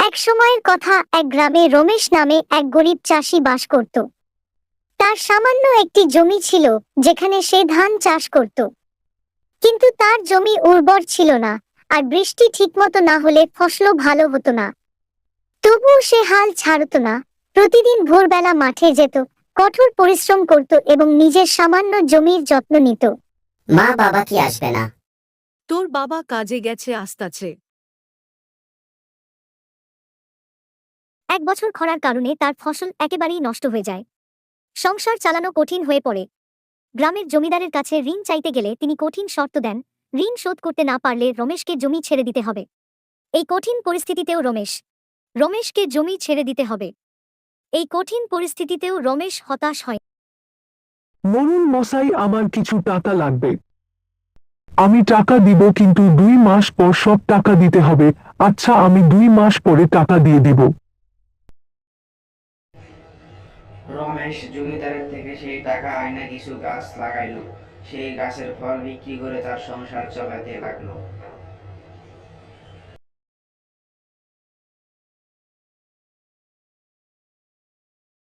এক সময়ের কথা, এক গ্রামে রমেশ নামে এক গরিব চাষি বাস করত। তার সামান্য একটি জমি ছিল, যেখানে সে ধান চাষ করত। কিন্তু তার জমি উর্বর ছিল না, আর বৃষ্টি ঠিকমতো না হলে ফসলও ভালো হতো না। তবুও সে হাল ছাড়ত না। প্রতিদিন ভোরবেলা মাঠে যেত, কঠোর পরিশ্রম করত এবং নিজের সামান্য জমির যত্ন নিত। মা, বাবা কি আসবে না? তোর বাবা কাজে গেছে, আসতাছে। এক বছর খরার কারণে তার ফসল একেবারেই নষ্ট হয়ে যায়। সংসার চালানো কঠিন হয়ে পড়ে। গ্রামের জমিদারের কাছে ঋণ চাইতে গেলে তিনি কঠিন শর্ত দেন। ঋণ শোধ করতে না পারলে রমেশকে জমি ছেড়ে দিতে হবে। এই কঠিন পরিস্থিতিতেও রমেশকে জমি ছেড়ে দিতে হবে। এই কঠিন পরিস্থিতিতেও রমেশ হতাশ হয়। মরুন মশাই, আমার কিছু টাকা লাগবে। আমি টাকা দিব, কিন্তু 2 মাস পর সব টাকা দিতে হবে। আচ্ছা, আমি 2 মাস পরে টাকা দিয়ে দিব। রমেশ জমিদারের থেকে সেই টাকা আয়না কিছু গাছ লাগাইল। সেই গাছের ফল বিক্রি করে তার সংসার চালাতে লাগলো।